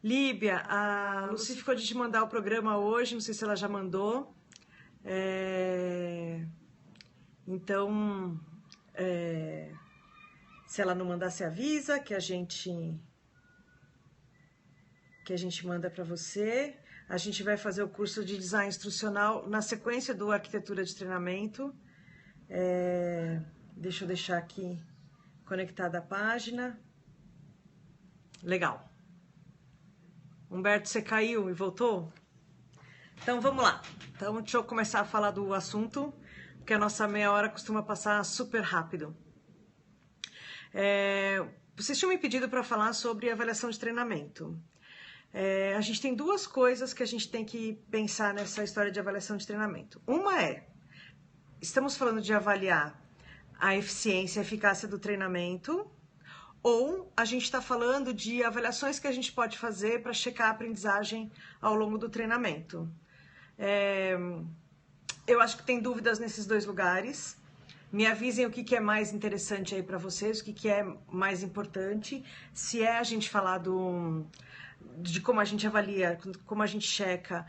Líbia, a Lucy ficou de te mandar o programa hoje, não sei se ela já mandou. Então, se ela não mandar, você avisa que a gente manda para você. A gente vai fazer o curso de design instrucional na sequência do arquitetura de treinamento. Deixa eu deixar aqui conectada a página. Legal. Humberto, você caiu e voltou? Então vamos lá. Então deixa eu começar a falar do assunto, porque a nossa meia hora costuma passar super rápido. Vocês tinham me pedido para falar sobre avaliação de treinamento. A gente tem duas coisas que a gente tem que pensar nessa história de avaliação de treinamento. Uma estamos falando de avaliar a eficiência e a eficácia do treinamento, ou a gente está falando de avaliações que a gente pode fazer para checar a aprendizagem ao longo do treinamento. Eu acho que tem dúvidas nesses dois lugares. Me avisem o que é mais interessante aí para vocês, o que é mais importante. Se a gente falar de como a gente avalia, como a gente checa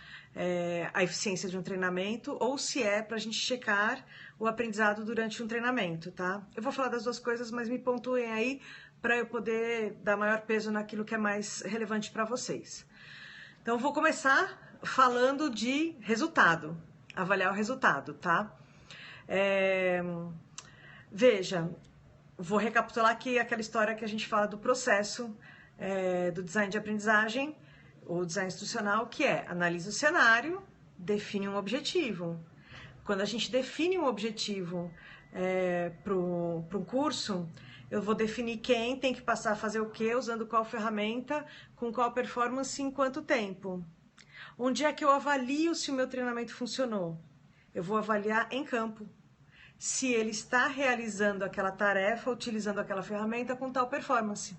a eficiência de um treinamento, ou se para a gente checar o aprendizado durante um treinamento, tá? Eu vou falar das duas coisas, mas me pontuem aí para eu poder dar maior peso naquilo que é mais relevante para vocês. Então, vou começar falando de resultado, avaliar o resultado, tá? Veja, vou recapitular aqui aquela história que a gente fala do processo do design de aprendizagem, ou design instrucional, que analisa o cenário, define um objetivo. Quando a gente define um objetivo para um curso, eu vou definir quem tem que passar a fazer o quê, usando qual ferramenta, com qual performance e em quanto tempo. Onde é que eu avalio se o meu treinamento funcionou? Eu vou avaliar em campo. Se ele está realizando aquela tarefa, utilizando aquela ferramenta com tal performance.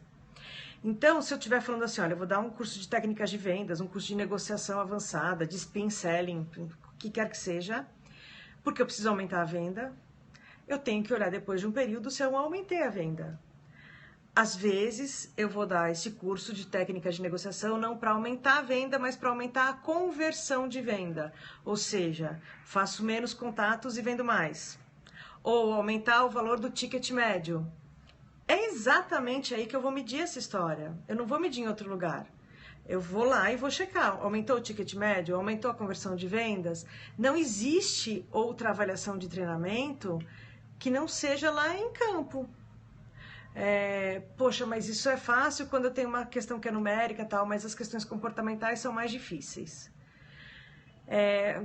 Então, se eu estiver falando assim, olha, eu vou dar um curso de técnicas de vendas, um curso de negociação avançada, de spin selling, o que quer que seja, porque eu preciso aumentar a venda, eu tenho que olhar depois de um período se eu aumentei a venda. Às vezes, eu vou dar esse curso de técnicas de negociação não para aumentar a venda, mas para aumentar a conversão de venda. Ou seja, faço menos contatos e vendo mais. Ou aumentar o valor do ticket médio. É exatamente aí que eu vou medir essa história. Eu não vou medir em outro lugar. Eu vou lá e vou checar. Aumentou o ticket médio? Aumentou a conversão de vendas? Não existe outra avaliação de treinamento que não seja lá em campo. Poxa, mas isso é fácil quando eu tenho uma questão que é numérica e tal, mas as questões comportamentais são mais difíceis.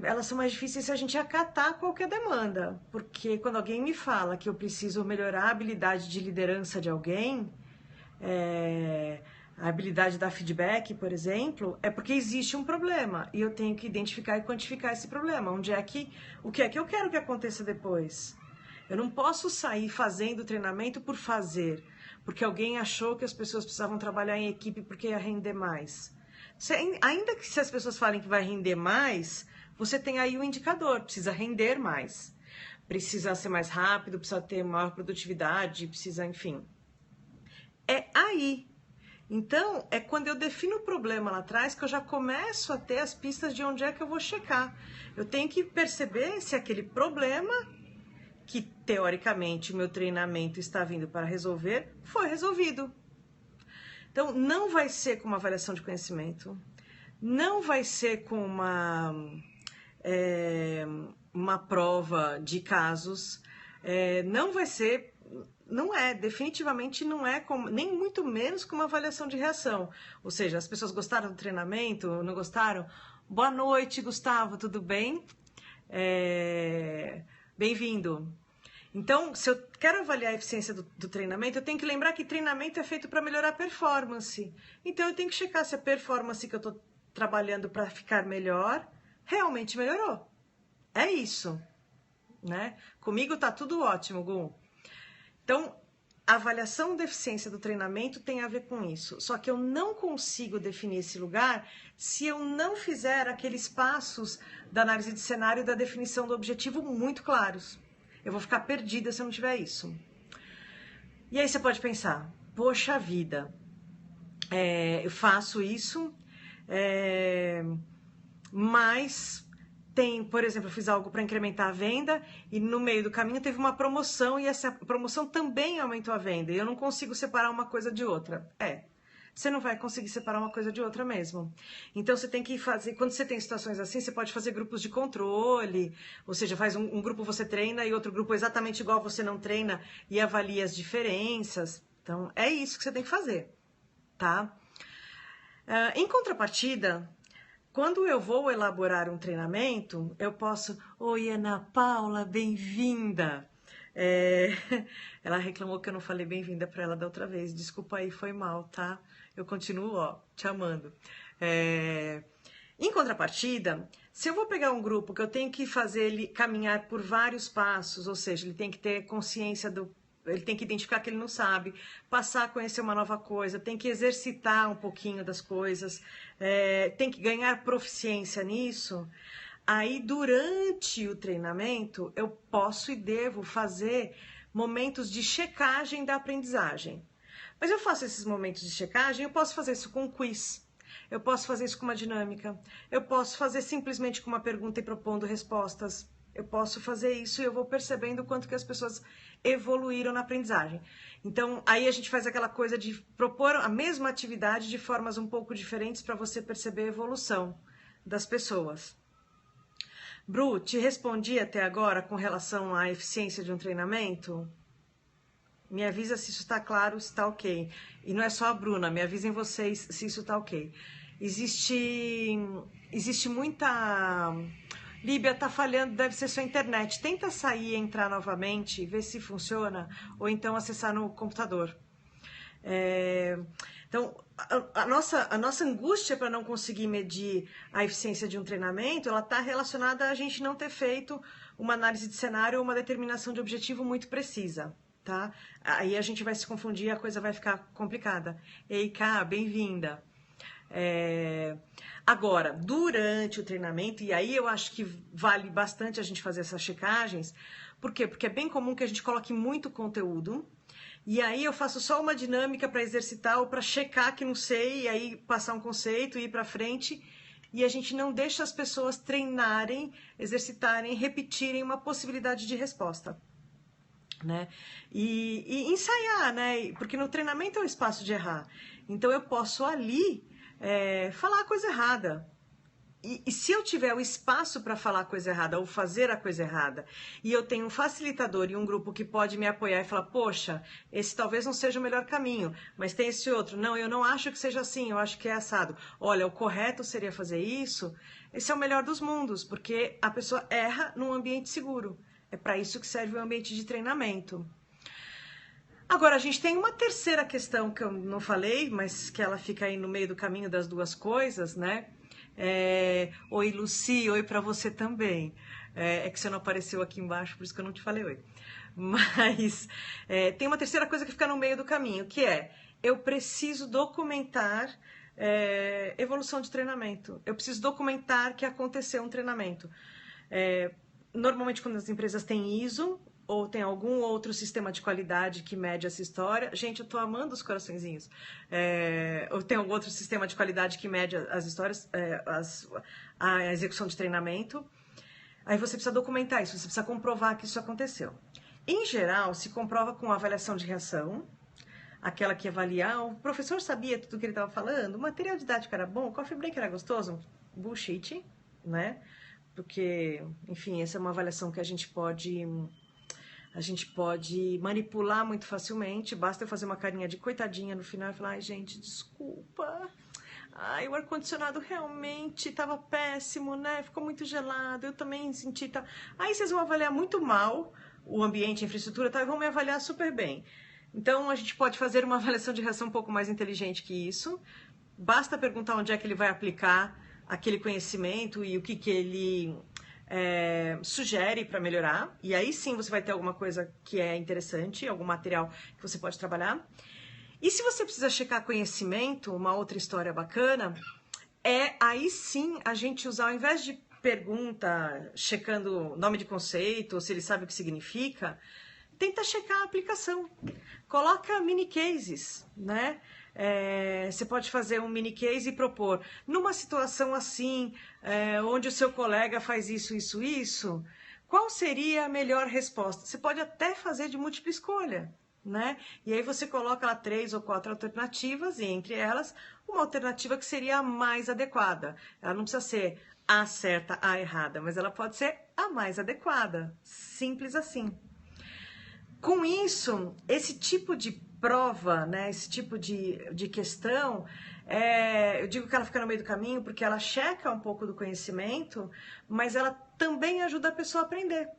Elas são mais difíceis se a gente acatar qualquer demanda, porque quando alguém me fala que eu preciso melhorar a habilidade de liderança de alguém, a habilidade de dar feedback, por exemplo, é porque existe um problema e eu tenho que identificar e quantificar esse problema. O que é que eu quero que aconteça depois? Eu não posso sair fazendo treinamento por fazer, porque alguém achou que as pessoas precisavam trabalhar em equipe porque ia render mais. Ainda que se as pessoas falem que vai render mais, você tem aí o indicador, precisa render mais. Precisa ser mais rápido, precisa ter maior produtividade, precisa, enfim. É aí. Então, é quando eu defino o problema lá atrás que eu já começo a ter as pistas de onde é que eu vou checar. Eu tenho que perceber se aquele problema, que teoricamente o meu treinamento está vindo para resolver, foi resolvido. Então, não vai ser com uma avaliação de conhecimento, não vai ser com uma prova de casos, não vai ser, definitivamente não é, nem muito menos com uma avaliação de reação. Ou seja, as pessoas gostaram do treinamento, não gostaram? Boa noite, Gustavo, tudo bem? Bem-vindo. Então, se eu quero avaliar a eficiência do treinamento, eu tenho que lembrar que treinamento é feito para melhorar a performance. Então, eu tenho que checar se a performance que eu estou trabalhando para ficar melhor realmente melhorou. É isso, né? Comigo tá tudo ótimo, Gu. Então, a avaliação da eficiência do treinamento tem a ver com isso. Só que eu não consigo definir esse lugar se eu não fizer aqueles passos da análise de cenário e da definição do objetivo muito claros. Eu vou ficar perdida se eu não tiver isso. E aí você pode pensar, poxa vida, eu faço isso, mas tem, por exemplo, eu fiz algo para incrementar a venda e no meio do caminho teve uma promoção e essa promoção também aumentou a venda e eu não consigo separar uma coisa de outra. Você não vai conseguir separar uma coisa de outra mesmo. Então você tem que fazer, quando você tem situações assim, você pode fazer grupos de controle, ou seja, faz um grupo você treina e outro grupo exatamente igual você não treina e avalia as diferenças. Então é isso que você tem que fazer, tá? Em contrapartida, quando eu vou elaborar um treinamento, eu posso... Oi, Ana Paula, bem-vinda! Ela reclamou que eu não falei bem-vinda para ela da outra vez. Desculpa aí, foi mal, tá? Eu continuo, ó, te amando. Em contrapartida, se eu vou pegar um grupo que eu tenho que fazer ele caminhar por vários passos, ou seja, ele tem que ter consciência do... Ele tem que identificar que ele não sabe, passar a conhecer uma nova coisa, tem que exercitar um pouquinho das coisas, tem que ganhar proficiência nisso. Aí, durante o treinamento, eu posso e devo fazer momentos de checagem da aprendizagem. Mas eu faço esses momentos de checagem, eu posso fazer isso com um quiz, eu posso fazer isso com uma dinâmica, eu posso fazer simplesmente com uma pergunta e propondo respostas. Eu posso fazer isso e eu vou percebendo o quanto que as pessoas evoluíram na aprendizagem. Então, aí a gente faz aquela coisa de propor a mesma atividade de formas um pouco diferentes para você perceber a evolução das pessoas. Bru, te respondi até agora com relação à eficiência de um treinamento? Me avisa se isso está claro, se está ok. E não é só a Bruna, me avisem vocês se isso está ok. Existe muita... Líbia, tá falhando, deve ser sua internet. Tenta sair e entrar novamente, ver se funciona, ou então acessar no computador. Então, a nossa angústia para não conseguir medir a eficiência de um treinamento, ela está relacionada a gente não ter feito uma análise de cenário ou uma determinação de objetivo muito precisa, tá? Aí a gente vai se confundir e a coisa vai ficar complicada. Ei, Cá, bem-vinda. Agora, durante o treinamento, e aí eu acho que vale bastante a gente fazer essas checagens, por quê? Porque é bem comum que a gente coloque muito conteúdo, e aí eu faço só uma dinâmica para exercitar ou para checar que não sei, e aí passar um conceito e ir para frente, e a gente não deixa as pessoas treinarem, exercitarem, repetirem uma possibilidade de resposta. Né? E ensaiar, né? Porque no treinamento é o espaço de errar. Então eu posso ali falar a coisa errada. E se eu tiver o espaço para falar a coisa errada ou fazer a coisa errada, e eu tenho um facilitador e um grupo que pode me apoiar e falar, poxa, esse talvez não seja o melhor caminho, mas tem esse outro. Não, eu não acho que seja assim, eu acho que é assado. Olha, o correto seria fazer isso. Esse é o melhor dos mundos, porque a pessoa erra num ambiente seguro. É para isso que serve o ambiente de treinamento. Agora, a gente tem uma terceira questão que eu não falei, mas que ela fica aí no meio do caminho das duas coisas, né? Oi, Luci, oi para você também. É que você não apareceu aqui embaixo, por isso que eu não te falei oi. Mas tem uma terceira coisa que fica no meio do caminho, que é, eu preciso documentar evolução de treinamento. Eu preciso documentar que aconteceu um treinamento. Normalmente, quando as empresas têm ISO, ou tem algum outro sistema de qualidade que mede essa história. Gente, eu tô amando os coraçõezinhos. Ou tem algum outro sistema de qualidade que mede as histórias, a execução de treinamento. Aí você precisa documentar isso, você precisa comprovar que isso aconteceu. Em geral, se comprova com avaliação de reação, aquela que avalia, o professor sabia tudo o que ele estava falando, o material didático era bom, o coffee break era gostoso, bullshit, né? Porque, enfim, essa é uma avaliação que a gente pode manipular muito facilmente, basta eu fazer uma carinha de coitadinha no final e falar, ai gente, desculpa, ai, o ar-condicionado realmente estava péssimo, né, ficou muito gelado, eu também senti, tá... Aí vocês vão avaliar muito mal o ambiente, a infraestrutura, tá, e vão me avaliar super bem. Então a gente pode fazer uma avaliação de reação um pouco mais inteligente que isso, basta perguntar onde é que ele vai aplicar aquele conhecimento e o que ele... sugere para melhorar, e aí sim você vai ter alguma coisa que é interessante, algum material que você pode trabalhar. E se você precisa checar conhecimento, uma outra história bacana, aí sim a gente usar, ao invés de pergunta, checando nome de conceito, ou se ele sabe o que significa, tenta checar a aplicação. Coloca mini cases, né? Você pode fazer um mini case e propor, numa situação assim, onde o seu colega faz isso, qual seria a melhor resposta? Você pode até fazer de múltipla escolha, né? E aí você coloca lá 3 ou 4 alternativas e entre elas uma alternativa que seria a mais adequada. Ela não precisa ser a certa, a errada, mas ela pode ser a mais adequada. Simples assim. Com isso, esse tipo de prova, né, esse tipo de questão, eu digo que ela fica no meio do caminho porque ela checa um pouco do conhecimento, mas ela também ajuda a pessoa a aprender.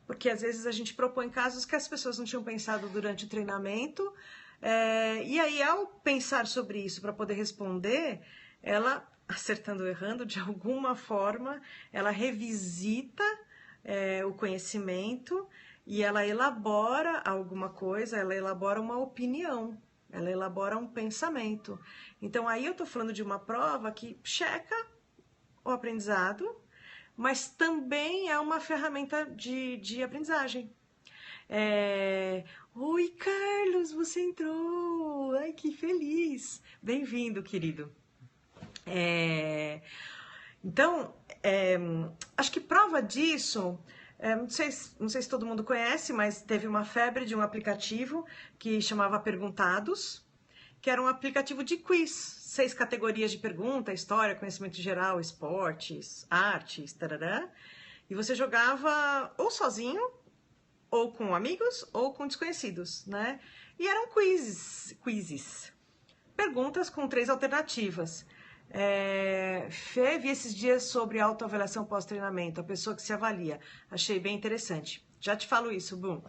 Porque às vezes a gente propõe casos que as pessoas não tinham pensado durante o treinamento, e aí ao pensar sobre isso para poder responder, ela, acertando ou errando, de alguma forma, ela revisita o conhecimento e ela elabora alguma coisa, ela elabora uma opinião, ela elabora um pensamento. Então aí eu estou falando de uma prova que checa o aprendizado, mas também é uma ferramenta de aprendizagem. Oi, Carlos, você entrou! Ai, que feliz! Bem-vindo, querido. Então, acho que prova disso, não sei se todo mundo conhece, mas teve uma febre de um aplicativo que chamava Perguntados, que era um aplicativo de quiz, 6 categorias de pergunta, história, conhecimento geral, esportes, artes, tarará, e você jogava ou sozinho, ou com amigos, ou com desconhecidos, né? E eram quizzes, perguntas com 3 alternativas. Fê, vi esses dias sobre autoavaliação pós-treinamento, a pessoa que se avalia. Achei bem interessante. Já te falo isso, Bum.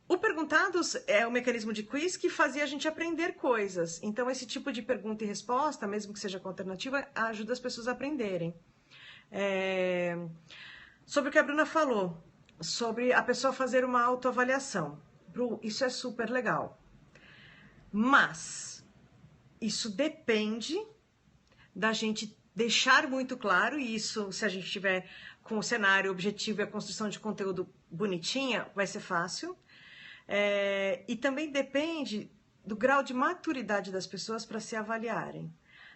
O Perguntados é um mecanismo de quiz que fazia a gente aprender coisas. Então, esse tipo de pergunta e resposta, mesmo que seja com alternativa, ajuda as pessoas a aprenderem. Sobre o que a Bruna falou, sobre a pessoa fazer uma autoavaliação. Bru, isso é super legal. Mas isso depende da gente deixar muito claro, e isso, se a gente tiver com o cenário objetivo e a construção de conteúdo bonitinha, vai ser fácil. E também depende do grau de maturidade das pessoas para se avaliarem.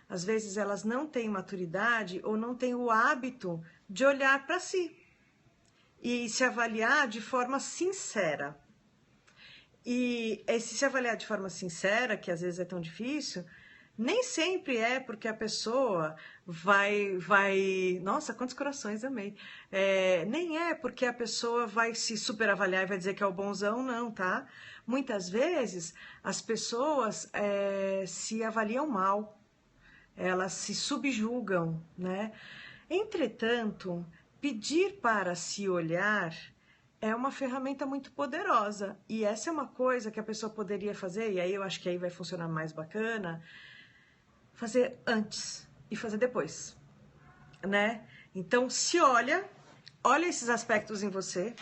Às vezes elas não têm maturidade ou não têm o hábito de olhar para si e se avaliar de forma sincera. E esse se avaliar de forma sincera, que às vezes é tão difícil, nem sempre é porque a pessoa vai... Nossa, quantos corações, amei. Nem é porque a pessoa vai se super avaliar e vai dizer que é o bonzão, não, tá? Muitas vezes as pessoas se avaliam mal, elas se subjugam, né? Entretanto, pedir para se olhar é uma ferramenta muito poderosa. E essa é uma coisa que a pessoa poderia fazer, e aí eu acho que aí vai funcionar mais bacana, fazer antes e fazer depois, né? Então, se olha esses aspectos em você,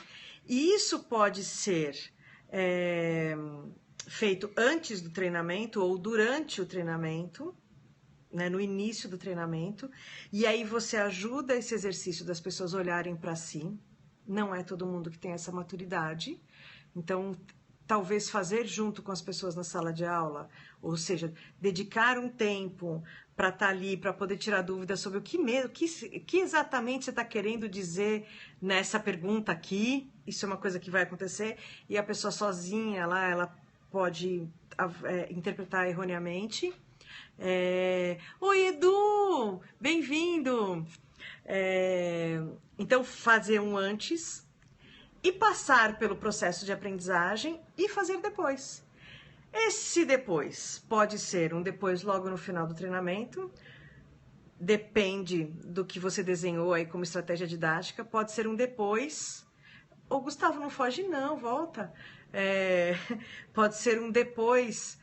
e isso pode ser feito antes do treinamento ou durante o treinamento, né, no início do treinamento, e aí você ajuda esse exercício das pessoas olharem para si. Não é todo mundo que tem essa maturidade, então talvez fazer junto com as pessoas na sala de aula, ou seja, dedicar um tempo para estar ali, para poder tirar dúvidas sobre o que exatamente você está querendo dizer nessa pergunta aqui. Isso é uma coisa que vai acontecer, e a pessoa sozinha lá, ela pode interpretar erroneamente. Oi, Edu! Bem-vindo! Então, fazer um antes e passar pelo processo de aprendizagem e fazer depois. Esse depois pode ser um depois logo no final do treinamento, depende do que você desenhou aí como estratégia didática, pode ser um depois... Ô, Gustavo, não foge não, volta. Pode ser um depois,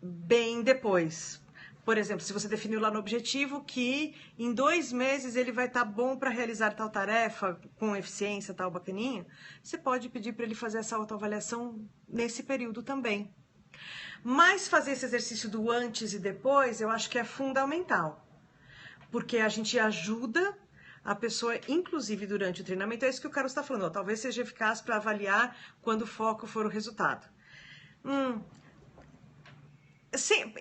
bem depois. Por exemplo, se você definiu lá no objetivo que em 2 meses ele vai estar bom para realizar tal tarefa, com eficiência, tal bacaninha, você pode pedir para ele fazer essa autoavaliação nesse período também. Mas fazer esse exercício do antes e depois, eu acho que é fundamental. Porque a gente ajuda a pessoa, inclusive durante o treinamento, é isso que o Carlos está falando, talvez seja eficaz para avaliar quando o foco for o resultado.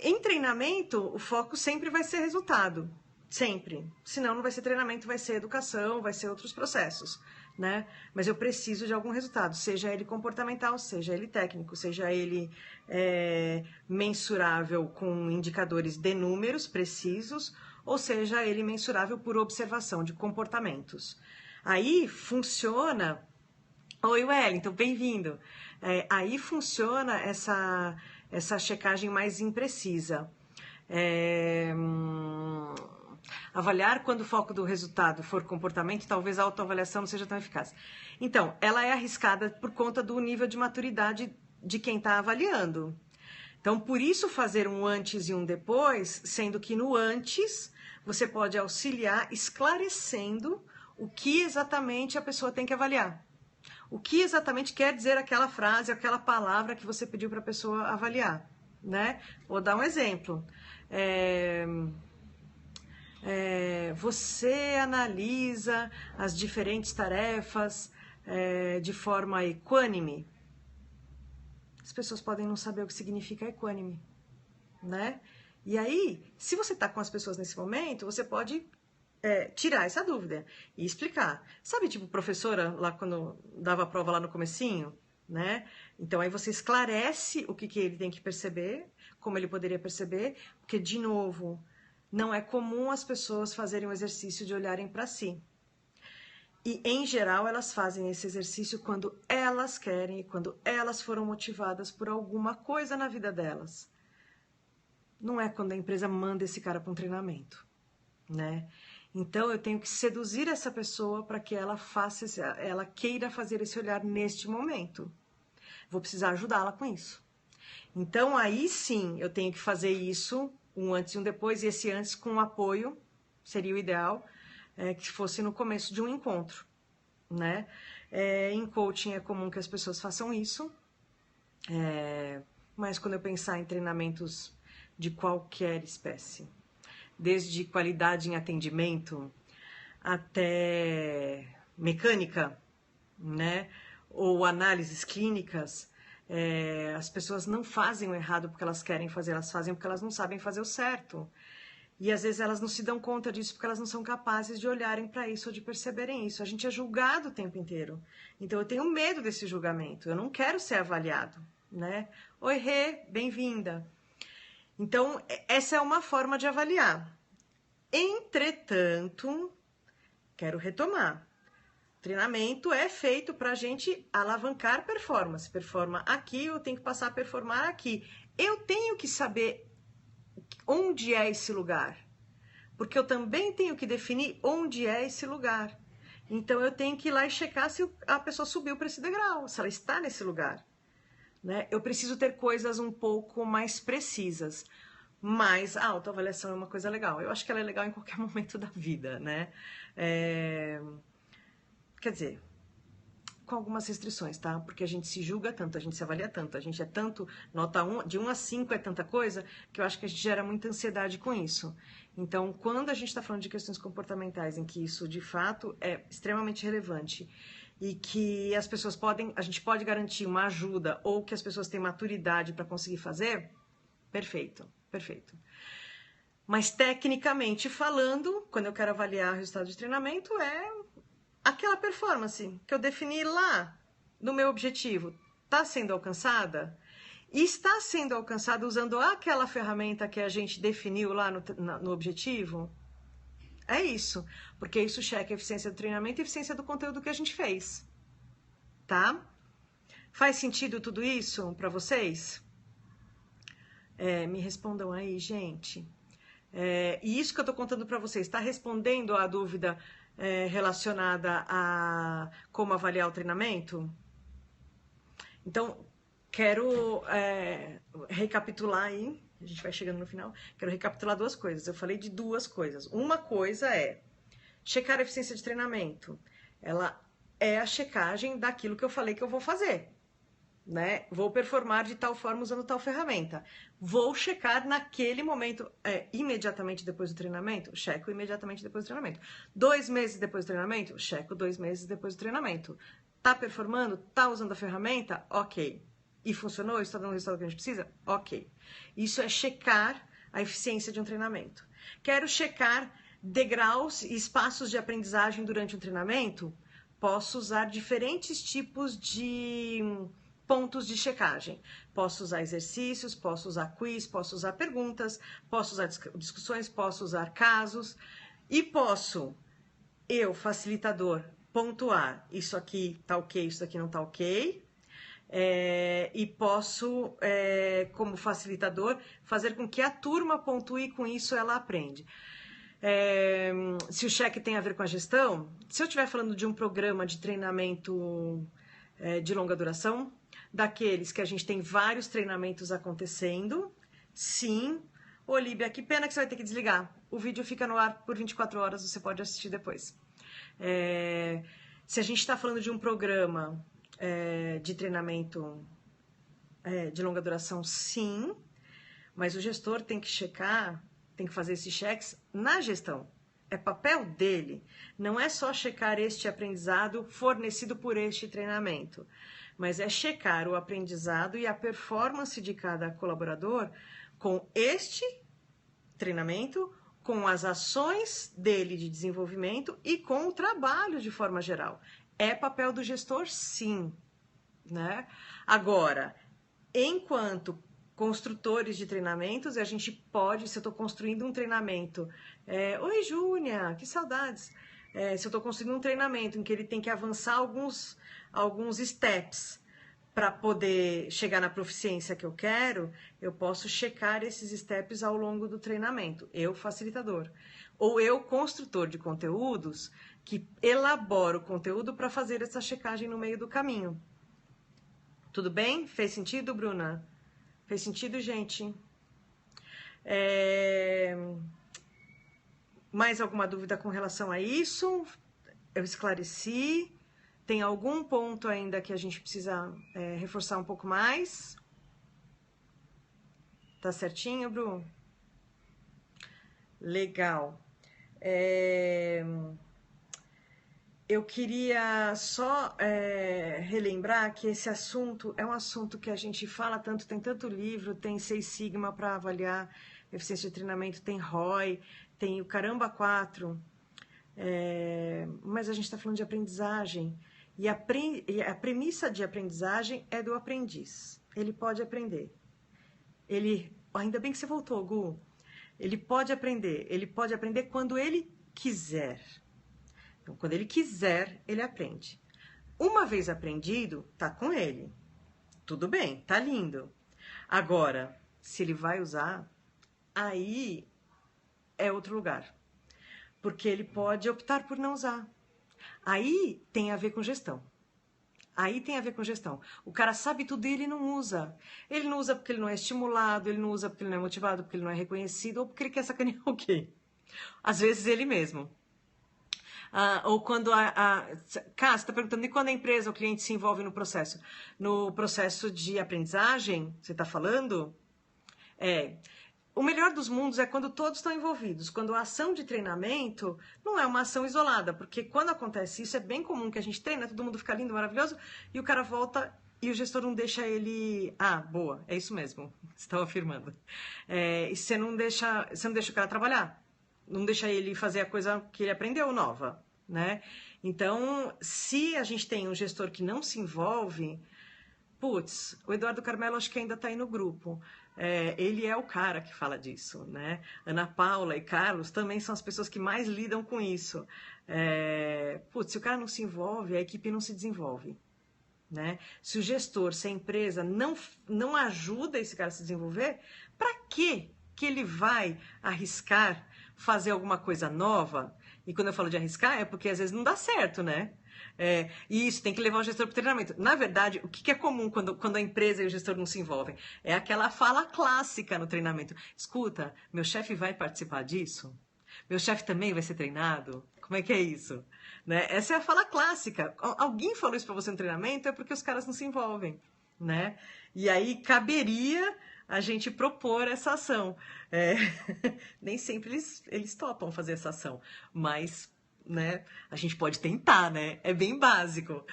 Em treinamento, o foco sempre vai ser resultado. Sempre. Senão não vai ser treinamento, vai ser educação, vai ser outros processos, né? Mas eu preciso de algum resultado, seja ele comportamental, seja ele técnico, seja ele mensurável com indicadores de números precisos, ou seja ele mensurável por observação de comportamentos. Aí funciona... Oi, Wellington, bem-vindo. Aí funciona essa checagem mais imprecisa. Avaliar quando o foco do resultado for comportamento, talvez a autoavaliação não seja tão eficaz. Então, ela é arriscada por conta do nível de maturidade de quem está avaliando. Então, por isso fazer um antes e um depois, sendo que no antes você pode auxiliar esclarecendo o que exatamente a pessoa tem que avaliar. O que exatamente quer dizer aquela frase, aquela palavra que você pediu para a pessoa avaliar, né? Vou dar um exemplo. Você analisa as diferentes tarefas de forma equânime? As pessoas podem não saber o que significa equânime, né? E aí, se você está com as pessoas nesse momento, você pode tirar essa dúvida e explicar. Sabe, tipo, professora, lá quando dava a prova lá no comecinho, né? Então, aí você esclarece o que ele tem que perceber, como ele poderia perceber, porque, de novo, não é comum as pessoas fazerem o exercício de olharem para si. E, em geral, elas fazem esse exercício quando elas querem e quando elas foram motivadas por alguma coisa na vida delas. Não é quando a empresa manda esse cara para um treinamento, né? Então, eu tenho que seduzir essa pessoa para que ela ela queira fazer esse olhar neste momento. Vou precisar ajudá-la com isso. Então, aí sim, eu tenho que fazer isso, um antes e um depois, e esse antes com apoio, seria o ideal, que fosse no começo de um encontro, né? Em coaching é comum que as pessoas façam isso, mas quando eu pensar em treinamentos de qualquer espécie, desde qualidade em atendimento até mecânica, né? Ou análises clínicas, as pessoas não fazem o errado porque elas querem fazer, elas fazem porque elas não sabem fazer o certo. E às vezes elas não se dão conta disso porque elas não são capazes de olharem para isso ou de perceberem isso. A gente é julgado o tempo inteiro. Então eu tenho medo desse julgamento, eu não quero ser avaliado, né? Oi, Rê, bem-vinda. Então, essa é uma forma de avaliar. Entretanto, quero retomar. Treinamento é feito para a gente alavancar performance. Performa aqui, eu tenho que passar a performar aqui. Eu tenho que saber onde é esse lugar. Porque eu também tenho que definir onde é esse lugar. Então, eu tenho que ir lá e checar se a pessoa subiu para esse degrau, se ela está nesse lugar. Né? Eu preciso ter coisas um pouco mais precisas. Mas a autoavaliação é uma coisa legal. Eu acho que ela é legal em qualquer momento da vida, né? Quer dizer, com algumas restrições, tá? Porque a gente se julga tanto, a gente se avalia tanto, a gente é tanto, nota 1, de 1 a 5 é tanta coisa, que eu acho que a gente gera muita ansiedade com isso. Então, quando a gente está falando de questões comportamentais, em que isso, de fato, é extremamente relevante, e que as pessoas podem, a gente pode garantir uma ajuda, ou que as pessoas têm maturidade para conseguir fazer, perfeito, perfeito. Mas, tecnicamente falando, quando eu quero avaliar o resultado de treinamento, é aquela performance que eu defini lá no meu objetivo. Está sendo alcançada? E está sendo alcançada usando aquela ferramenta que a gente definiu lá no objetivo? É isso, porque isso checa a eficiência do treinamento e a eficiência do conteúdo que a gente fez, tá? Faz sentido tudo isso para vocês? Me respondam aí, gente. E isso que eu tô contando para vocês, está respondendo à dúvida relacionada a como avaliar o treinamento? Então, quero recapitular aí. A gente vai chegando no final. Quero recapitular duas coisas. Eu falei de duas coisas. Uma coisa é checar a eficiência de treinamento. Ela é a checagem daquilo que eu falei que eu vou fazer. Né? Vou performar de tal forma usando tal ferramenta. Vou checar naquele momento, imediatamente depois do treinamento, checo imediatamente depois do treinamento. 2 meses depois do treinamento, checo 2 meses depois do treinamento. Tá performando? Tá usando a ferramenta? Ok. e funcionou, está dando o resultado que a gente precisa? Ok. Isso é checar a eficiência de um treinamento. Quero checar degraus e espaços de aprendizagem durante um treinamento? Posso usar diferentes tipos de pontos de checagem. Posso usar exercícios, posso usar quiz, posso usar perguntas, posso usar discussões, posso usar casos e posso, eu, facilitador, pontuar isso aqui tá ok, isso aqui não tá ok. E posso, como facilitador, fazer com que a turma pontue e com isso ela aprende. Se o cheque tem a ver com a gestão, se eu estiver falando de um programa de treinamento de longa duração, daqueles que a gente tem vários treinamentos acontecendo, sim. Ô, Líbia, que pena que você vai ter que desligar. O vídeo fica no ar por 24 horas, você pode assistir depois. Se a gente está falando de um programa de treinamento de longa duração, sim, mas o gestor tem que checar, tem que fazer esses cheques na gestão. É papel dele. Não é só checar este aprendizado fornecido por este treinamento, mas é checar o aprendizado e a performance de cada colaborador com este treinamento, com as ações dele de desenvolvimento e com o trabalho de forma geral. É papel do gestor, sim, né? Agora, enquanto construtores de treinamentos, a gente pode, se eu estou construindo um treinamento, oi Júnia, que saudades, se eu estou construindo um treinamento em que ele tem que avançar alguns steps para poder chegar na proficiência que eu quero, eu posso checar esses steps ao longo do treinamento, eu facilitador, ou eu construtor de conteúdos que elaboro o conteúdo para fazer essa checagem no meio do caminho. Tudo bem? Fez sentido, Bruna? Fez sentido, gente? Mais alguma dúvida com relação a isso? Eu esclareci. Tem algum ponto ainda que a gente precisa reforçar um pouco mais? Tá certinho, Bru? Legal. Eu queria só relembrar que esse assunto é um assunto que a gente fala tanto, tem tanto livro, tem 6 Sigma para avaliar eficiência de treinamento, tem ROI, tem o Caramba 4, mas a gente está falando de aprendizagem, e a premissa de aprendizagem é do aprendiz. Ele pode aprender. Ainda bem que você voltou, Gu. Ele pode aprender quando ele quiser. Então, quando ele quiser, ele aprende. Uma vez aprendido, tá com ele. Tudo bem, tá lindo. Agora, se ele vai usar, aí é outro lugar. Porque ele pode optar por não usar. Aí tem a ver com gestão. O cara sabe tudo e ele não usa. Ele não usa porque ele não é estimulado, ele não usa porque ele não é motivado, porque ele não é reconhecido, ou porque ele quer sacanear alguém. Às vezes ele mesmo. Ou quando Cá, você está perguntando, e quando a empresa ou o cliente se envolve no processo? No processo de aprendizagem, você está falando? O melhor dos mundos é quando todos estão envolvidos, quando a ação de treinamento não é uma ação isolada, porque quando acontece isso, é bem comum que a gente treina, todo mundo fica lindo, maravilhoso, e o cara volta e o gestor não deixa ele... boa, é isso mesmo, você estava afirmando. E você não deixa o cara trabalhar, não deixa ele fazer a coisa que ele aprendeu nova, né? Então, se a gente tem um gestor que não se envolve... Putz, o Eduardo Carmelo acho que ainda está aí no grupo. Ele é o cara que fala disso, né? Ana Paula e Carlos também são as pessoas que mais lidam com isso. Se o cara não se envolve, a equipe não se desenvolve, né? Se o gestor, se a empresa não ajuda esse cara a se desenvolver, para que ele vai arriscar fazer alguma coisa nova? E quando eu falo de arriscar, é porque às vezes não dá certo, né? E isso tem que levar o gestor para o treinamento. Na verdade, o que é comum quando a empresa e o gestor não se envolvem? É aquela fala clássica no treinamento. Escuta, meu chefe vai participar disso? Meu chefe também vai ser treinado? Como é que é isso? Né? Essa é a fala clássica. Alguém falou isso para você no treinamento, é porque os caras não se envolvem, né? E aí caberia a gente propor essa ação. Nem sempre eles topam fazer essa ação, mas né? A gente pode tentar, né? É bem básico.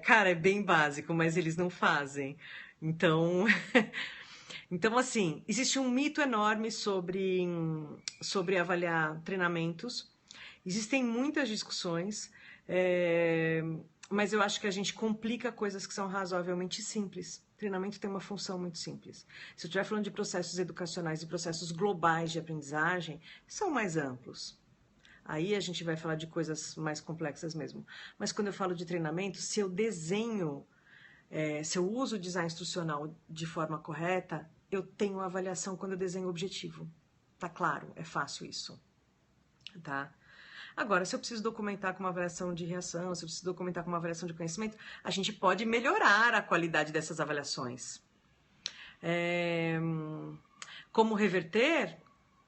Cara, é bem básico, mas eles não fazem. Então, então assim, existe um mito enorme sobre avaliar treinamentos. Existem muitas discussões, mas eu acho que a gente complica coisas que são razoavelmente simples. Treinamento tem uma função muito simples. Se eu estiver falando de processos educacionais e processos globais de aprendizagem, são mais amplos. Aí a gente vai falar de coisas mais complexas mesmo. Mas quando eu falo de treinamento, se eu desenho, se eu uso o design instrucional de forma correta, eu tenho uma avaliação quando eu desenho o objetivo. Tá claro, é fácil isso. Tá? Agora, se eu preciso documentar com uma avaliação de reação, se eu preciso documentar com uma avaliação de conhecimento, a gente pode melhorar a qualidade dessas avaliações. Como reverter?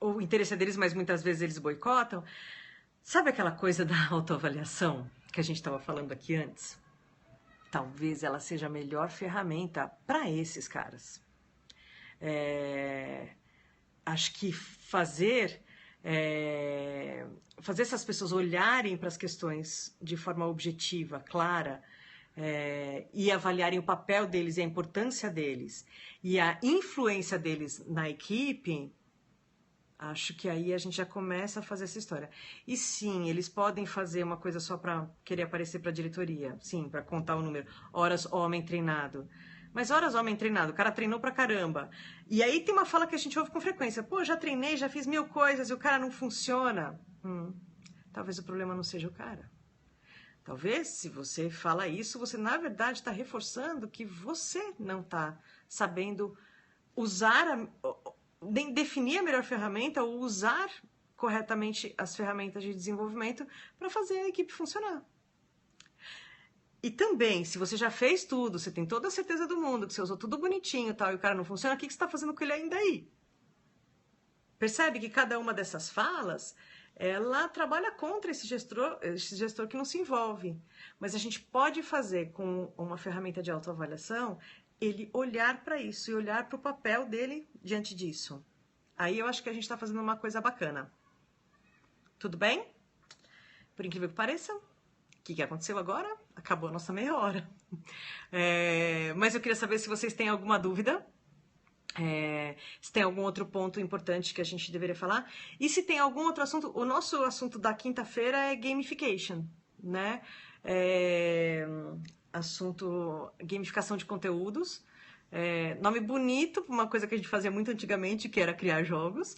O interesse é deles, mas muitas vezes eles boicotam. Sabe aquela coisa da autoavaliação que a gente estava falando aqui antes? Talvez ela seja a melhor ferramenta para esses caras. Acho que fazer essas pessoas olharem para as questões de forma objetiva, clara, e avaliarem o papel deles e a importância deles e a influência deles na equipe, acho que aí a gente já começa a fazer essa história. E sim, eles podem fazer uma coisa só para querer aparecer para a diretoria, sim, para contar o número, horas homem treinado. Mas horas homem treinado, o cara treinou pra caramba. E aí tem uma fala que a gente ouve com frequência. Pô, já treinei, já fiz 1000 coisas e o cara não funciona. Talvez o problema não seja o cara. Talvez, se você fala isso, você na verdade está reforçando que você não está sabendo usar, nem definir a melhor ferramenta ou usar corretamente as ferramentas de desenvolvimento para fazer a equipe funcionar. E também, se você já fez tudo, você tem toda a certeza do mundo, que você usou tudo bonitinho e tal, e o cara não funciona, o que você está fazendo com ele ainda aí? Percebe que cada uma dessas falas, ela trabalha contra esse gestor que não se envolve. Mas a gente pode fazer com uma ferramenta de autoavaliação, ele olhar para isso e olhar para o papel dele diante disso. Aí eu acho que a gente está fazendo uma coisa bacana. Tudo bem? Por incrível que pareça, o que aconteceu agora? Acabou a nossa meia hora. Mas eu queria saber se vocês têm alguma dúvida. Se tem algum outro ponto importante que a gente deveria falar. E se tem algum outro assunto. O nosso assunto da quinta-feira é gamification, né? Assunto gamificação de conteúdos. Nome bonito para uma coisa que a gente fazia muito antigamente, que era criar jogos.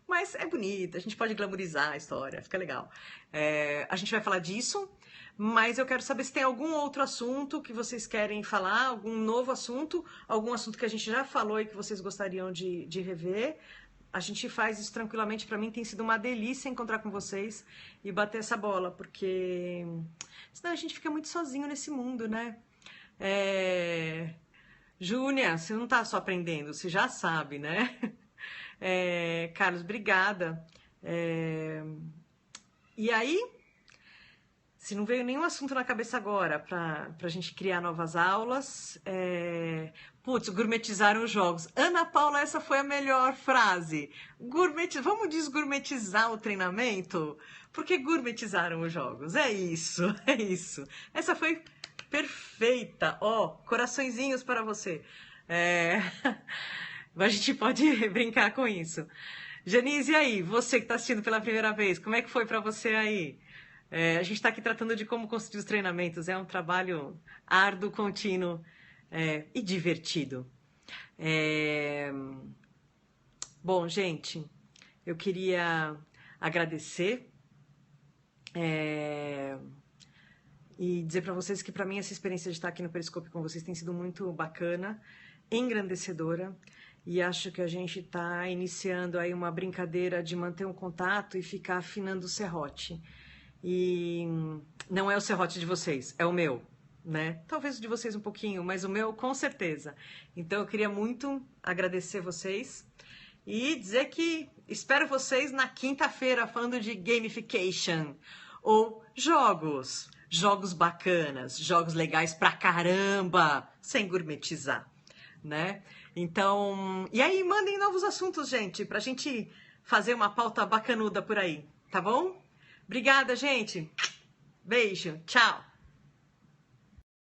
Mas é bonito, a gente pode glamourizar a história, fica legal. A gente vai falar disso, mas eu quero saber se tem algum outro assunto que vocês querem falar, algum novo assunto, algum assunto que a gente já falou e que vocês gostariam de rever. A gente faz isso tranquilamente. Para mim tem sido uma delícia encontrar com vocês e bater essa bola, porque senão a gente fica muito sozinho nesse mundo, né? Júnia, você não está só aprendendo, você já sabe, né? Carlos, obrigada. E aí, se não veio nenhum assunto na cabeça agora para a gente criar novas aulas, gourmetizaram os jogos. Ana Paula, essa foi a melhor frase. Vamos desgourmetizar o treinamento? Porque gourmetizaram os jogos. É isso, é isso. Essa foi perfeita. Coraçõezinhos para você. A gente pode brincar com isso. Janice, e aí? Você que está assistindo pela primeira vez, como é que foi para você aí? A gente está aqui tratando de como construir os treinamentos. É um trabalho árduo, contínuo e divertido. Bom, gente, eu queria agradecer e dizer para vocês que para mim essa experiência de estar aqui no Periscope com vocês tem sido muito bacana, engrandecedora. E acho que a gente está iniciando aí uma brincadeira de manter um contato e ficar afinando o serrote. E não é o serrote de vocês, é o meu, né? Talvez o de vocês um pouquinho, mas o meu com certeza. Então eu queria muito agradecer vocês e dizer que espero vocês na quinta-feira falando de gamification ou jogos. Jogos bacanas, jogos legais pra caramba, sem gourmetizar, né? Então, e aí mandem novos assuntos, gente, pra gente fazer uma pauta bacanuda por aí. tá bom? Obrigada, gente. Beijo, tchau.